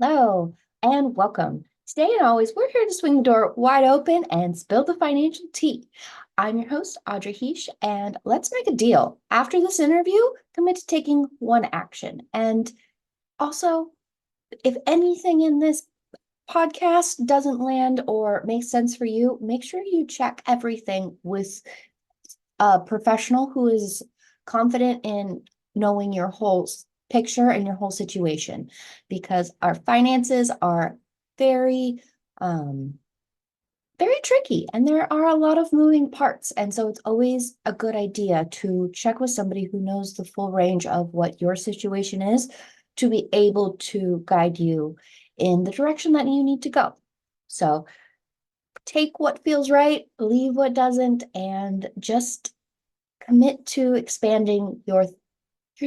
Hello and welcome. Today and always, we're here to swing the door wide open and spill the financial tea. I'm your host, Audrey Heesh, and let's make a deal. After this interview, commit to taking one action. And also, if anything in this podcast doesn't land or makes sense for you, make sure you check everything with a professional who is confident in knowing your whole picture and your whole situation, because our finances are very um very tricky and there are a lot of moving parts, and so it's always a good idea to check with somebody who knows the full range of what your situation is to be able to guide you in the direction that you need to go. So take what feels right, leave what doesn't, and just commit to expanding your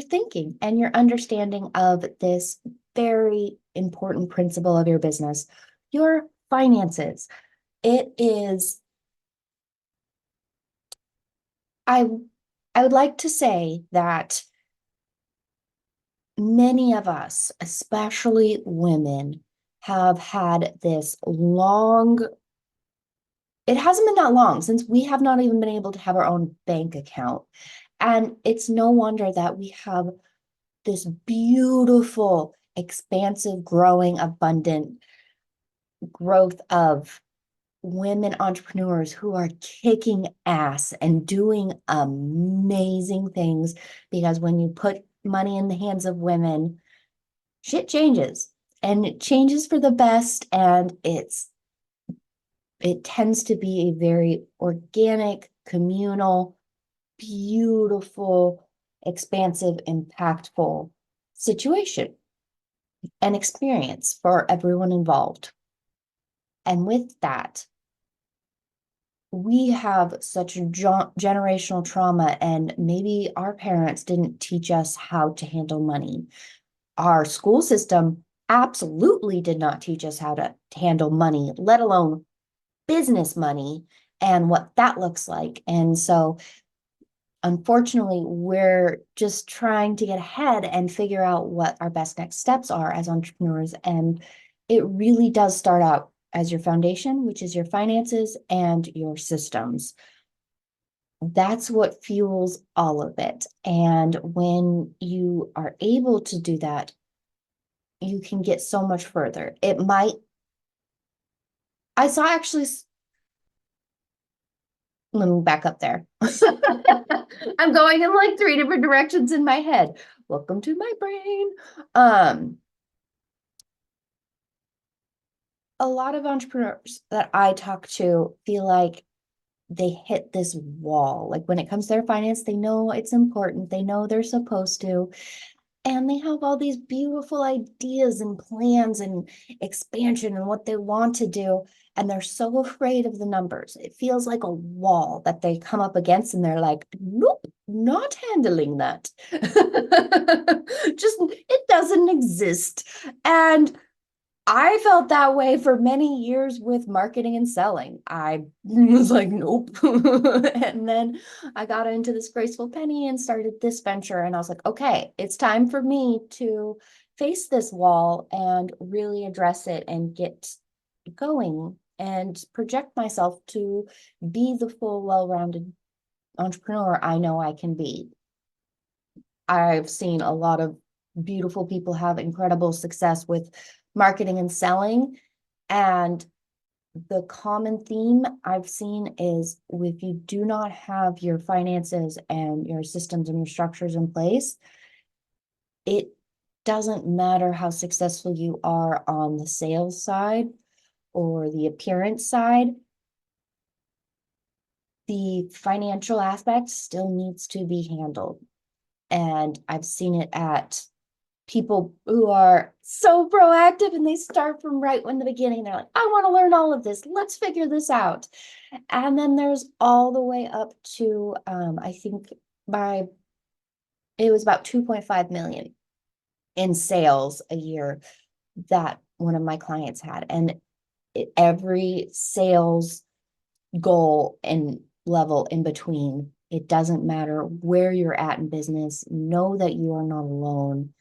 thinking and your understanding of this very important principle of your business, your finances. It is, I I would like to say that many of us, especially women, have had this long, it hasn't been that long since we have not even been able to have our own bank account. And it's no wonder that we have this beautiful, expansive, growing, abundant growth of women entrepreneurs who are kicking ass and doing amazing things, because when you put money in the hands of women, shit changes, and it changes for the best, and it tends to be a very organic, communal, beautiful, expansive, impactful situation and experience for everyone involved. And with that, we have such generational trauma, and maybe our parents didn't teach us how to handle money. Our school system absolutely did not teach us how to handle money, let alone business money and what that looks like. And so unfortunately, we're just trying to get ahead and figure out what our best next steps are as entrepreneurs. And it really does start out as your foundation, which is your finances and your systems. That's what fuels all of it. And when you are able to do that, you can get so much further. It might, I saw actually, let me back up there. I'm going in like three different directions in my head. Welcome to my brain. Um, a lot of entrepreneurs that I talk to feel like they hit this wall. Like when it comes to their finance, they know it's important, they know they're supposed to, and they have all these beautiful ideas and plans and expansion and what they want to do. And they're so afraid of the numbers. It feels like a wall that they come up against, and they're like, nope, not handling that. Just, it doesn't exist. And I felt that way for many years with marketing and selling. I was like, nope. And then I got into this graceful penny and started this venture. And I was like, okay, it's time for me to face this wall and really address it and get going and project myself to be the full, well-rounded entrepreneur I know I can be. I've seen a lot of beautiful people have incredible success with marketing and selling. And the common theme I've seen is, if you do not have your finances and your systems and your structures in place, it doesn't matter how successful you are on the sales side or the appearance side, the financial aspect still needs to be handled. And I've seen it at people who are so proactive, and they start from right when the beginning. They're like, I want to learn all of this. Let's figure this out. And then there's all the way up to, I think by, it was about 2.5 million in sales a year that one of my clients had. And every sales goal and level in between, it doesn't matter where you're at in business, know that you are not alone.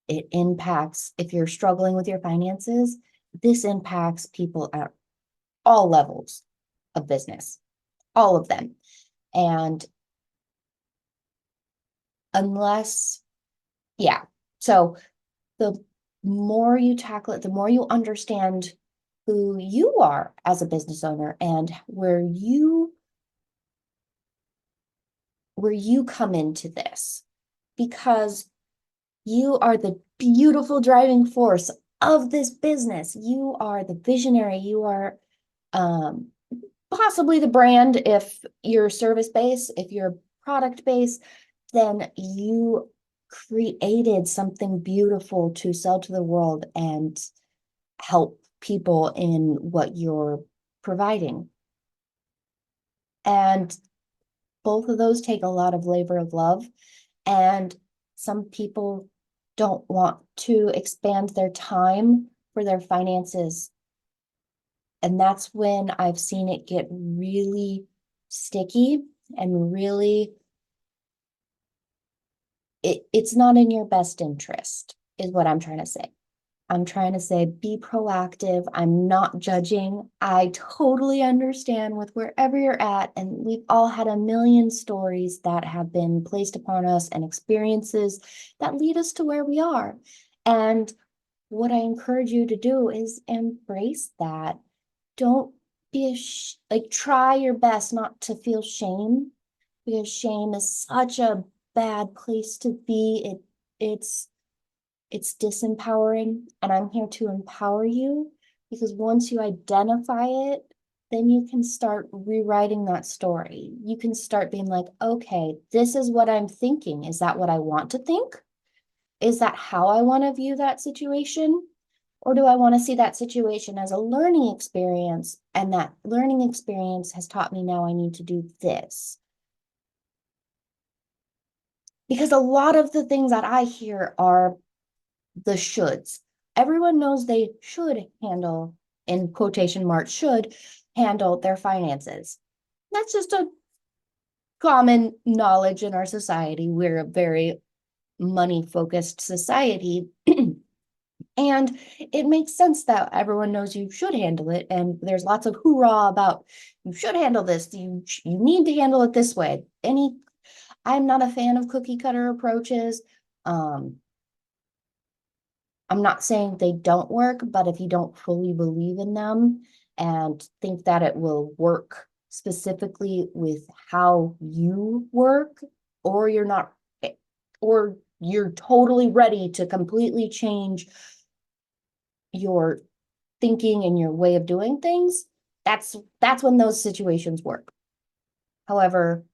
It impacts, if you're struggling with your finances, this impacts people at all levels of business, all of them. And unless, yeah. So the more you tackle it, the more you understand who you are as a business owner and where you come into this, because you are the beautiful driving force of this business. You are the visionary. You are um, possibly the brand if you're service based, if you're product based, then you created something beautiful to sell to the world and help people in what you're providing. And both of those take a lot of labor of love. And some people don't want to expand their time for their finances. And that's when I've seen it get really sticky and really, it's not in your best interest, is what I'm trying to say. I'm trying to say, be proactive. I'm not judging. I totally understand with wherever you're at. And we've all had a million stories that have been placed upon us and experiences that lead us to where we are. And what I encourage you to do is embrace that. Don't be like, try your best not to feel shame, because shame is such a bad place to be. It's it's disempowering, and I'm here to empower you, because once you identify it, then you can start rewriting that story. You can start being like, okay, this is what I'm thinking. Is that what I want to think? Is that how I want to view that situation? Or do I want to see that situation as a learning experience? And that learning experience has taught me now I need to do this. Because a lot of the things that I hear are the shoulds. Everyone knows they should handle, in quotation marks, should handle their finances. That's just a common knowledge in our society. We're a very money focused society. And it makes sense that everyone knows you should handle it. And there's lots of hoorah about you should handle this. You need to handle it this way. I'm not a fan of cookie cutter approaches. Um, I'm not saying they don't work, but if you don't fully believe in them and think that it will work specifically with how you work, or you're not, or you're totally ready to completely change your thinking and your way of doing things, that's when those situations work. However,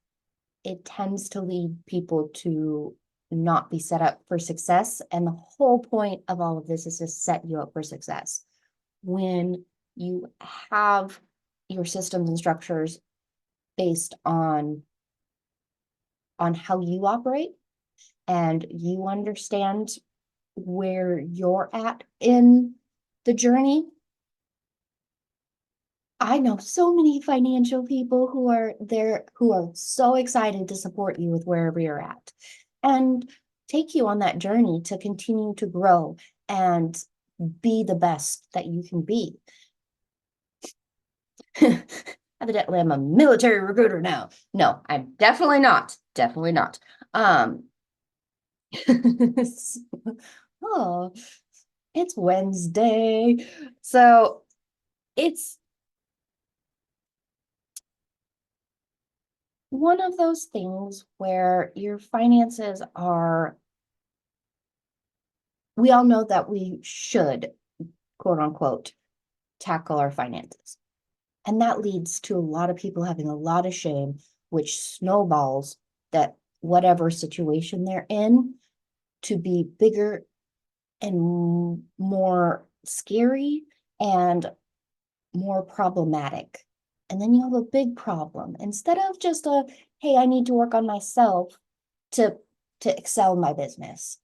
it tends to lead people to not be set up for success. And the whole point of all of this is to set you up for success. When you have your systems and structures based on how you operate, and you understand where you're at in the journey. I know so many financial people who are there, who are so excited to support you with wherever you're at and take you on that journey to continue to grow and be the best that you can be. Evidently, I'm a military recruiter now. No, I'm definitely not. Definitely not. Oh, it's Wednesday. So it's one of those things where your finances are, we all know that we should, quote unquote, tackle our finances. And that leads to a lot of people having a lot of shame, which snowballs that whatever situation they're in to be bigger and more scary and more problematic. And then you have a big problem. Instead of just a, hey, I need to work on myself to excel in my business,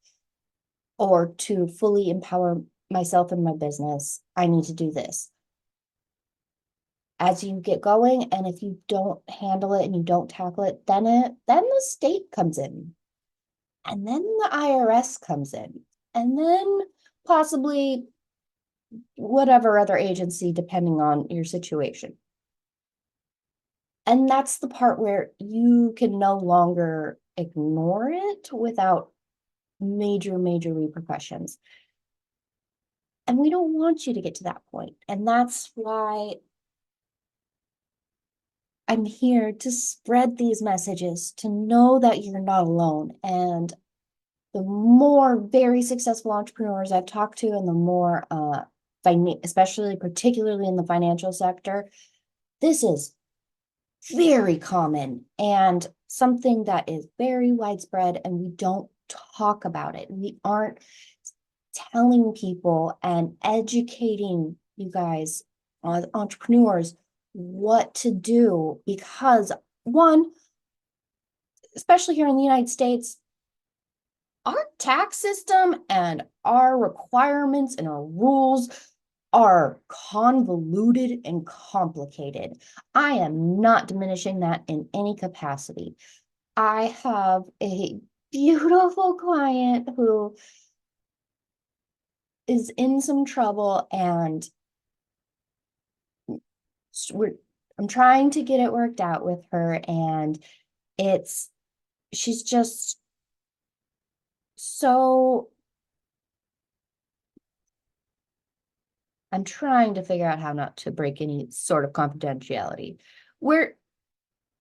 or to fully empower myself in my business, I need to do this. As you get going, and if you don't handle it and you don't tackle it, then the state comes in, and then the IRS comes in. and then possibly whatever other agency, depending on your situation. And that's the part where you can no longer ignore it without major repercussions. And we don't want you to get to that point. And that's why I'm here to spread these messages, to know that you're not alone. And the more very successful entrepreneurs I've talked to, and the more, especially particularly in the financial sector, this is very common and something that is very widespread, and we don't talk about it. We aren't telling people and educating you guys, entrepreneurs, what to do, because one, especially here in the United States, our tax system and our requirements and our rules are convoluted and complicated. I am not diminishing that in any capacity. I have a beautiful client who is in some trouble, and I'm trying to get it worked out with her, and she's just so, I'm trying to figure out how not to break any sort of confidentiality. Where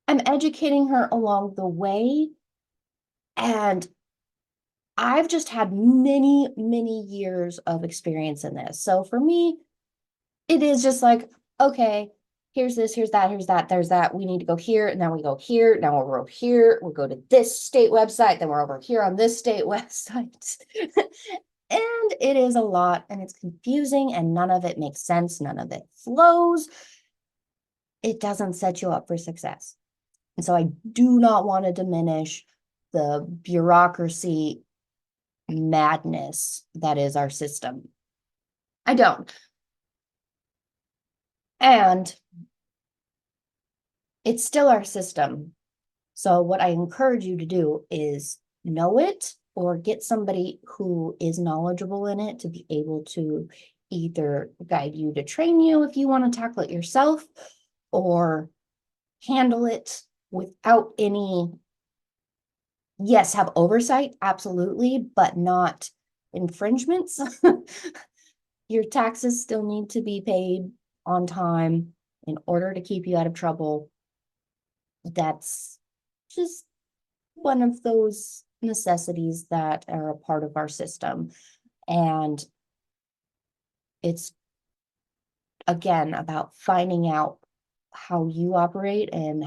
I'm educating her along the way, and I've just had many years of experience in this. So for me, it is just like, okay, here's this, here's that, here's that, there's that. We need to go here, and then we go here. Now we're over here. We'll go to this state website. Then we're over here on this state website. And it is a lot, and it's confusing, and none of it makes sense. None of it flows. It doesn't set you up for success. And so I do not want to diminish the bureaucracy madness that is our system. I don't. And it's still our system. So what I encourage you to do is know it, or get somebody who is knowledgeable in it to be able to either guide you to train you if you want to tackle it yourself, or handle it without any, yes, have oversight, absolutely, but not infringements. Your taxes still need to be paid on time in order to keep you out of trouble. That's just one of those necessities that are a part of our system. And it's, again, about finding out how you operate and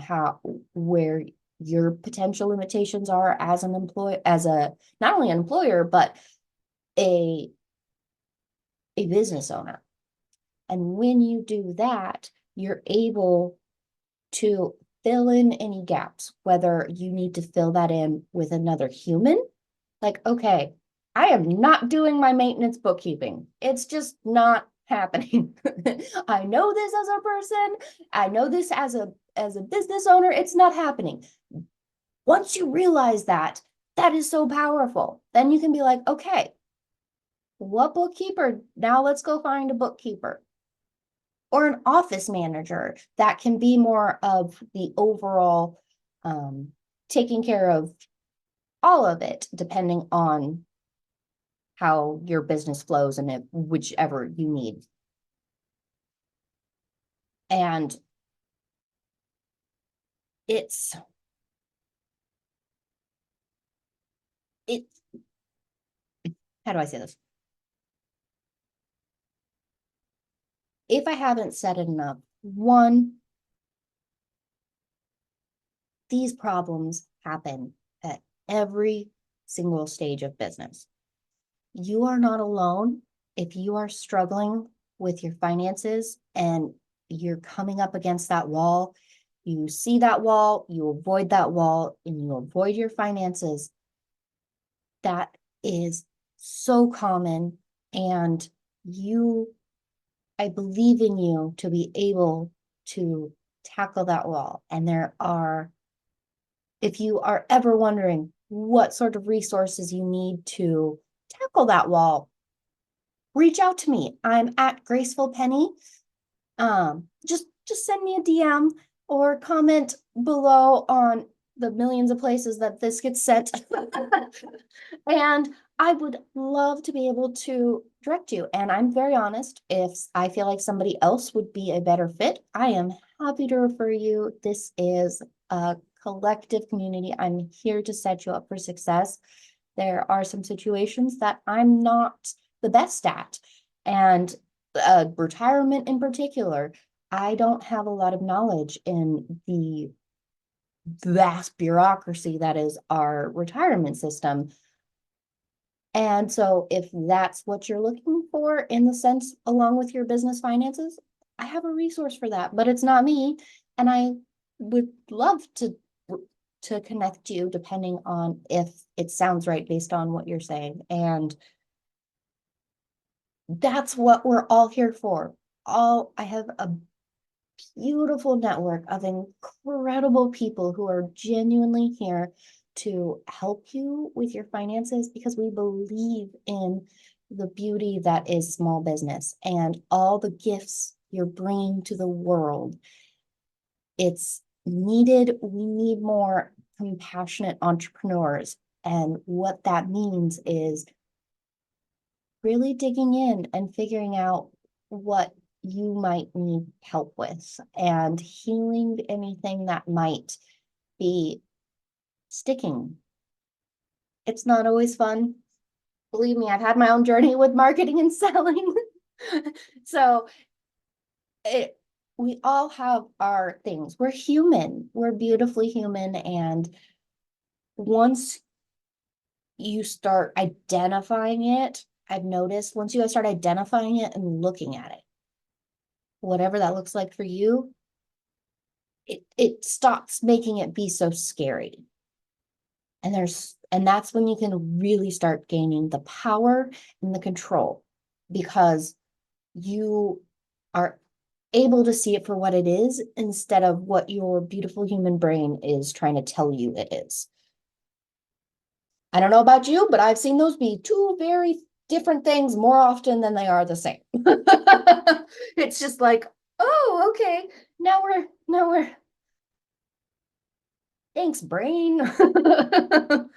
where your potential limitations are as an employee, as a, not only an employer, but a business owner. And when you do that, you're able to fill in any gaps, whether you need to fill that in with another human. Like, okay, I am not doing my maintenance bookkeeping. It's just not happening. I know this as a person. I know this as a business owner. It's not happening. Once you realize that, that is so powerful. Then you can be like, okay, what bookkeeper? Now let's go find a bookkeeper or an office manager that can be more of the overall, taking care of all of it, depending on how your business flows and whichever you need. And it's, it, how do I say this? If I haven't said it enough, one, these problems happen at every single stage of business. You are not alone. If you are struggling with your finances and you're coming up against that wall, you see that wall, you avoid that wall, and you avoid your finances. That is so common. And I believe in you to be able to tackle that wall. And if you are ever wondering what sort of resources you need to tackle that wall, reach out to me. I'm at Graceful Penny. Just send me a DM or comment below on the millions of places that this gets sent. And I would love to be able to direct you. And I'm very honest, if I feel like somebody else would be a better fit, I am happy to refer you. This is a collective community. I'm here to set you up for success. There are some situations that I'm not the best at. And retirement in particular, I don't have a lot of knowledge in the vast bureaucracy that is our retirement system. And so if that's what you're looking for in the sense, along with your business finances, I have a resource for that, but it's not me. And I would love to connect you depending on if it sounds right based on what you're saying. And that's what we're all here for. I have a beautiful network of incredible people who are genuinely here to help you with your finances because we believe in the beauty that is small business and all the gifts you're bringing to the world. It's needed. We need more compassionate entrepreneurs. And what that means is really digging in and figuring out what you might need help with and healing anything that might be sticking. It's not always fun. Believe me, I've had my own journey with marketing and selling. So we all have our things. We're human. We're beautifully human. And once you start identifying it, I've noticed once you guys start identifying it and looking at it, whatever that looks like for you, it stops making it be so scary. And that's when you can really start gaining the power and the control because you are able to see it for what it is instead of what your beautiful human brain is trying to tell you it is. I don't know about you, but I've seen those be two very different things more often than they are the same. It's just like, oh, okay, now we're thanks, brain. That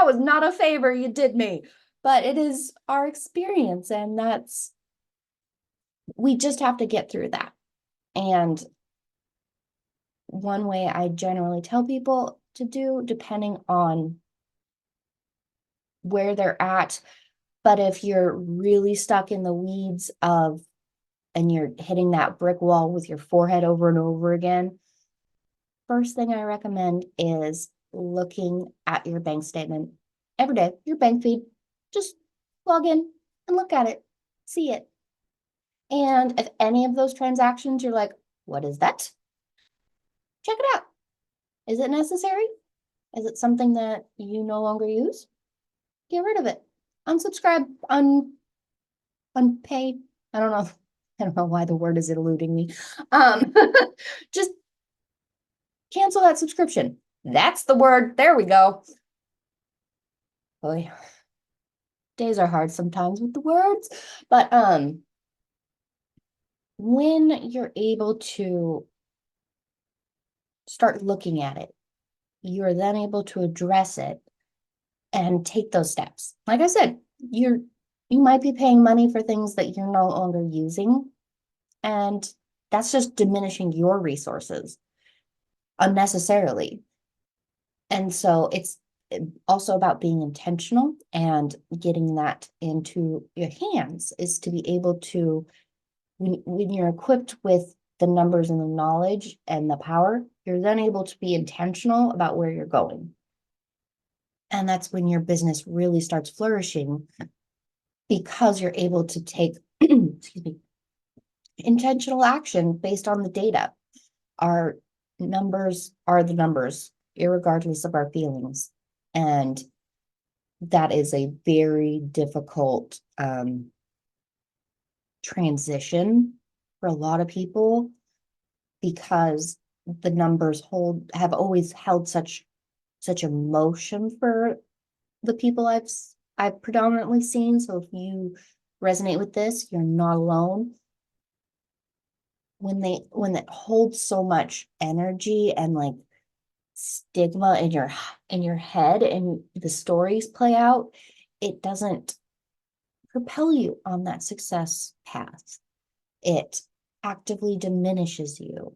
was not a favor you did me, but it is our experience, and we just have to get through that. And one way I generally tell people to do, depending on where they're at, but if you're really stuck in the weeds and you're hitting that brick wall with your forehead over and over again, first thing I recommend is looking at your bank statement every day, your bank feed. Just log in and look at it, see it. And if any of those transactions you're like, what is that? Check it out. Is it necessary? Is it something that you no longer use? Get rid of it. Unsubscribe, unpay. I don't know. I don't know why the word is eluding me. Just cancel that subscription. That's the word. There we go. Boy, days are hard sometimes with the words, but when you're able to start looking at it, you're then able to address it and take those steps. Like I said, you might be paying money for things that you're no longer using, and that's just diminishing your resources unnecessarily. And so it's also about being intentional and getting that into your hands is to be able to, when you're equipped with the numbers and the knowledge and the power, you're then able to be intentional about where you're going. And that's when your business really starts flourishing because you're able to take, excuse me, intentional action based on the data. Our numbers are the numbers, irregardless of our feelings. And that is a very difficult transition for a lot of people because the numbers have always held such emotion for the people I've predominantly seen. So if you resonate with this, you're not alone. When it holds so much energy and like stigma in your head and the stories play out, it doesn't propel you on that success path. It actively diminishes you.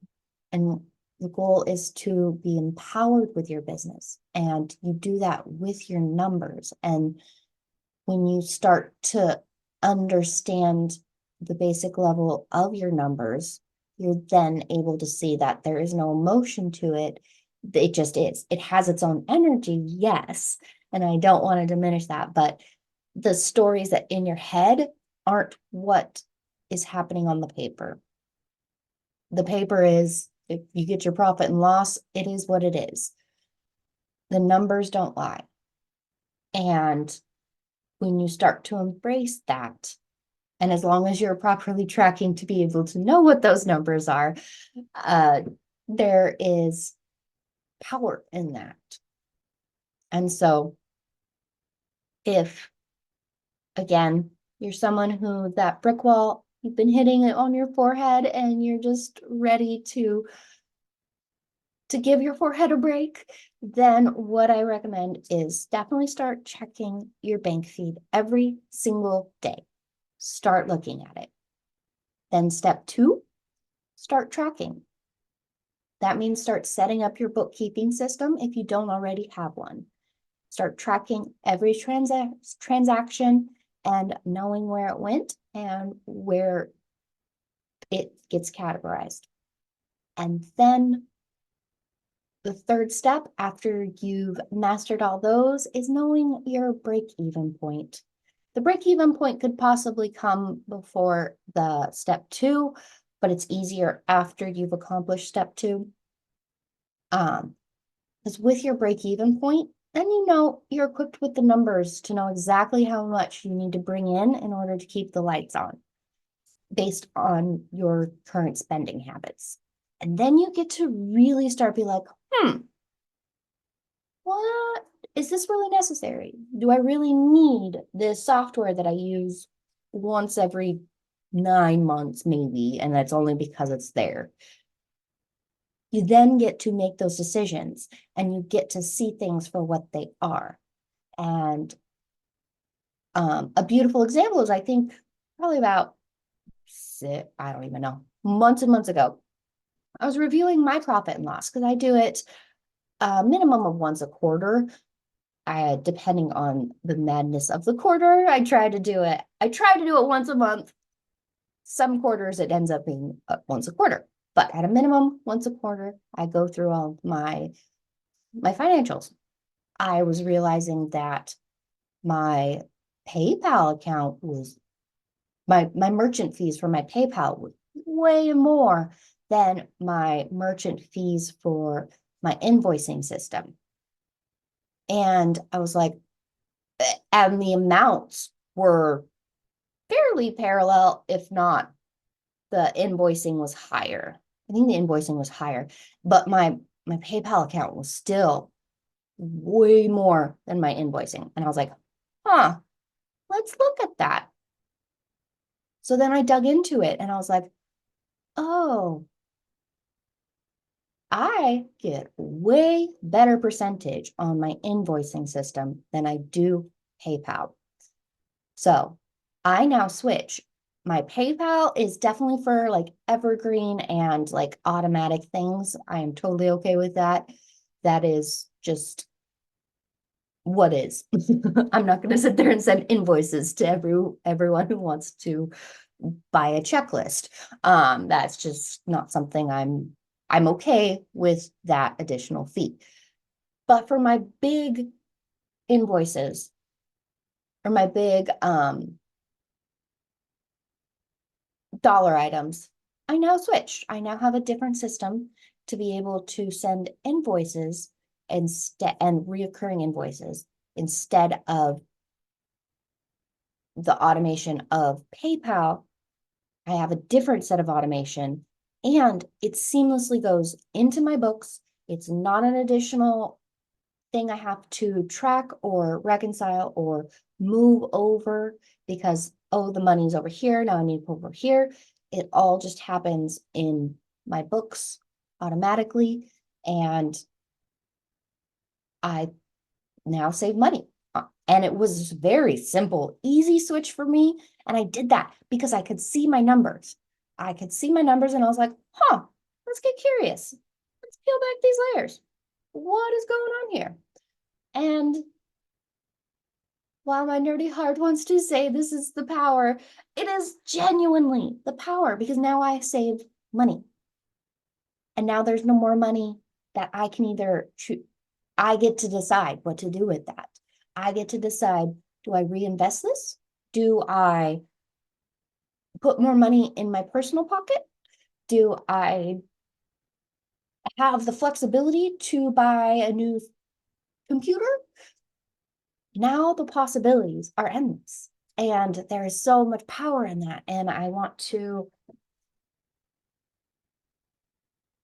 And the goal is to be empowered with your business. And you do that with your numbers. And when you start to understand the basic level of your numbers, you're then able to see that there is no emotion to it. It just is. It has its own energy, yes. And I don't want to diminish that, but the stories that in your head aren't what is happening on the paper. The paper is, if you get your profit and loss, it is what it is. The numbers don't lie. And when you start to embrace that, and as long as you're properly tracking to be able to know what those numbers are, there is power in that. And so if, again, you're someone who that brick wall, you've been hitting it on your forehead and you're just ready to give your forehead a break, then what I recommend is definitely start checking your bank feed every single day. Start looking at it. Then step 2, start tracking. That means start setting up your bookkeeping system if you don't already have one. Start tracking every transaction and knowing where it went and where it gets categorized. And then the third step after you've mastered all those is knowing your break-even point. The break-even point could possibly come before the step 2, but it's easier after you've accomplished step 2. Because with your break-even point, then you know you're equipped with the numbers to know exactly how much you need to bring in order to keep the lights on based on your current spending habits. And then you get to really start be like, what is this really necessary? Do I really need this software that I use once every 9 months, maybe, and that's only because it's there? You then get to make those decisions and you get to see things for what they are. And a beautiful example is, I think, probably about I don't even know, months and months ago, I was reviewing my profit and loss because I do it a minimum of once a quarter. Depending on the madness of the quarter, I try to do it once a month. Some quarters it ends up being once a quarter, but at a minimum, once a quarter, I go through all my financials. I was realizing that my PayPal account was my merchant fees for my PayPal was way more than my merchant fees for my invoicing system. And I was like, and the amounts were fairly parallel, if not the invoicing was higher. I think the invoicing was higher, but my PayPal account was still way more than my invoicing. And I was like, let's look at that. So then I dug into it and I was like, oh, I get way better percentage on my invoicing system than I do PayPal. So I now switch. My PayPal is definitely for like evergreen and like automatic things. I am totally okay with that. That is just what is. I'm not going to sit there and send invoices to everyone who wants to buy a checklist. That's just not something I'm okay with that additional fee. But for my big invoices or my big dollar items, I now switched. I now have a different system to be able to send invoices instead and reoccurring invoices instead of the automation of PayPal. I have a different set of automation and it seamlessly goes into my books. It's not an additional thing I have to track or reconcile or move over because, oh, the money's over here. Now I need to put over here. It all just happens in my books automatically. And I now save money. And it was very simple, easy switch for me. And I did that because I could see my numbers. I could see my numbers and I was like, huh, let's get curious. Let's peel back these layers. What is going on here? And while my nerdy heart wants to say this is the power, it is genuinely the power because now I save money. And now there's no more money that I can either choose. I get to decide what to do with that. I get to decide, do I reinvest this? Do I put more money in my personal pocket? Do I have the flexibility to buy a new computer? Now the possibilities are endless. And there is so much power in that. And I want to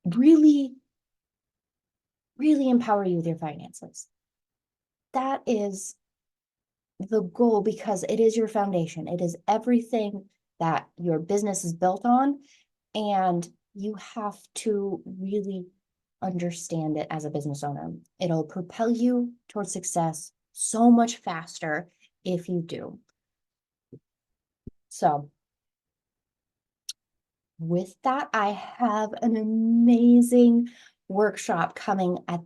really, really empower you with your finances. That is the goal because it is your foundation. It is everything that your business is built on. And you have to really understand it as a business owner. It'll propel you towards success so much faster if you do. So with that, I have an amazing workshop coming at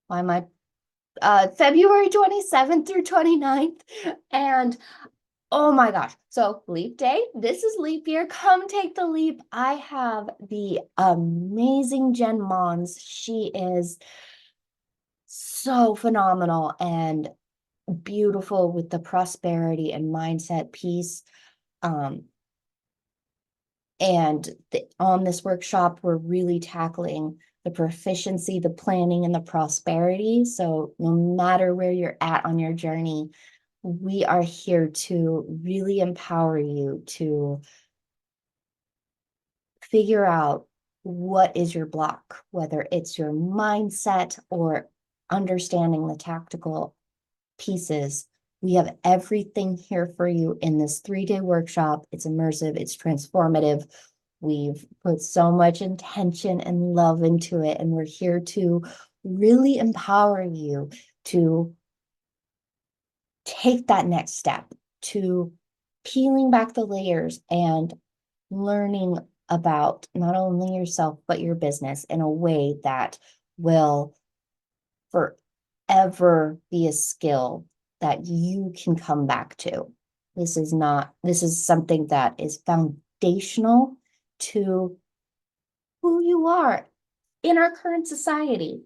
why am I February 27th through 29th. And oh my gosh. So leap day, this is leap year. Come take the leap. I have the amazing Jen Mons. She is so phenomenal and beautiful with the prosperity and mindset piece. And on this workshop, we're really tackling the proficiency, the planning, and the prosperity. So no matter where you're at on your journey, we are here to really empower you to figure out what is your block, whether it's your mindset or understanding the tactical pieces. We have everything here for you in this 3-day workshop. It's immersive, it's transformative. We've put so much intention and love into it, and we're here to really empower you to take that next step, to peeling back the layers and learning about not only yourself, but your business in a way that will forever be a skill that you can come back to. This is something that is foundational to who you are in our current society.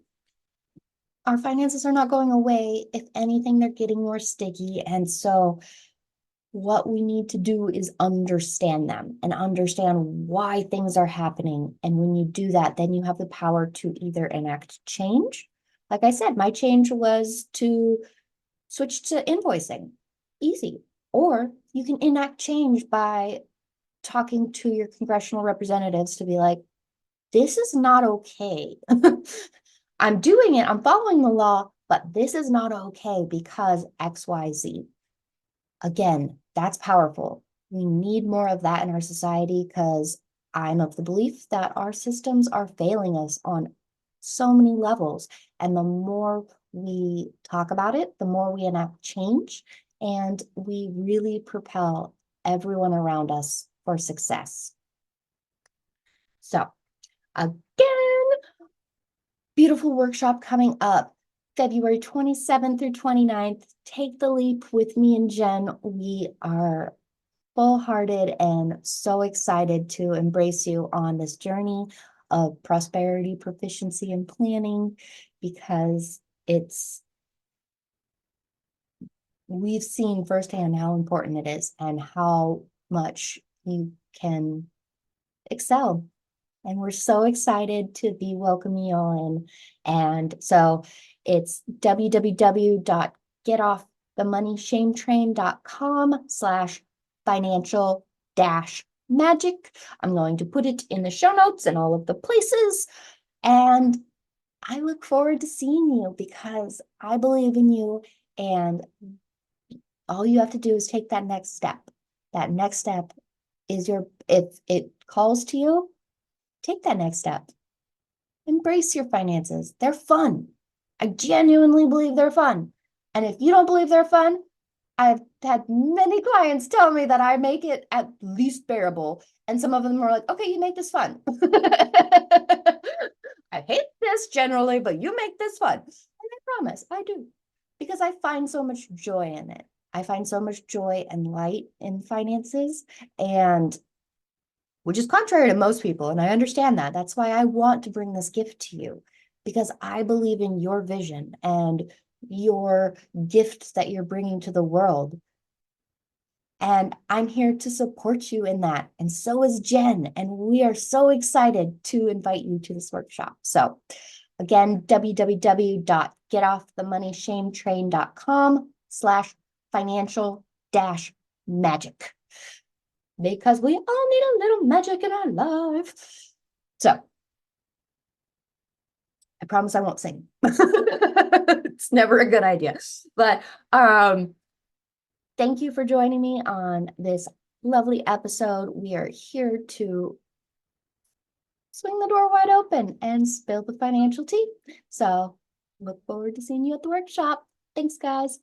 Our finances are not going away. If anything, they're getting more sticky. And so what we need to do is understand them and understand why things are happening. And when you do that, then you have the power to either enact change. Like I said, my change was to switch to invoicing. Easy. Or you can enact change by talking to your congressional representatives to be like, this is not okay. I'm doing it, I'm following the law, but this is not okay because XYZ. Again, that's powerful. We need more of that in our society because I'm of the belief that our systems are failing us on so many levels. And the more we talk about it, the more we enact change, and we really propel everyone around us for success. So again, beautiful workshop coming up February 27th through 29th. Take the leap with me and Jen. We are full-hearted and so excited to embrace you on this journey of prosperity, proficiency, and planning because we've seen firsthand how important it is and how much you can excel. And we're so excited to be welcoming you all in. And so it's www.getoffthemoneyshametrain.com/financial-magic. I'm going to put it in the show notes and all of the places. And I look forward to seeing you because I believe in you, and all you have to do is take that next step. That next step is if it calls to you, take that next step. Embrace your finances. They're fun. I genuinely believe they're fun. And if you don't believe they're fun, I've had many clients tell me that I make it at least bearable. And some of them are like, okay, you make this fun. I hate this generally, but you make this fun. And I promise I do, because I find so much joy in it. I find so much joy and light in finances, and which is contrary to most people. And I understand that. That's why I want to bring this gift to you, because I believe in your vision and your gifts that you're bringing to the world. And I'm here to support you in that. And so is Jen. And we are so excited to invite you to this workshop. So again, www.getofthemonieshametrain.com/financial-magic, because we all need a little magic in our life. So I promise I won't sing. It's never a good idea. But thank you for joining me on this lovely episode. We are here to swing the door wide open and spill the financial tea. So look forward to seeing you at the workshop. Thanks, guys.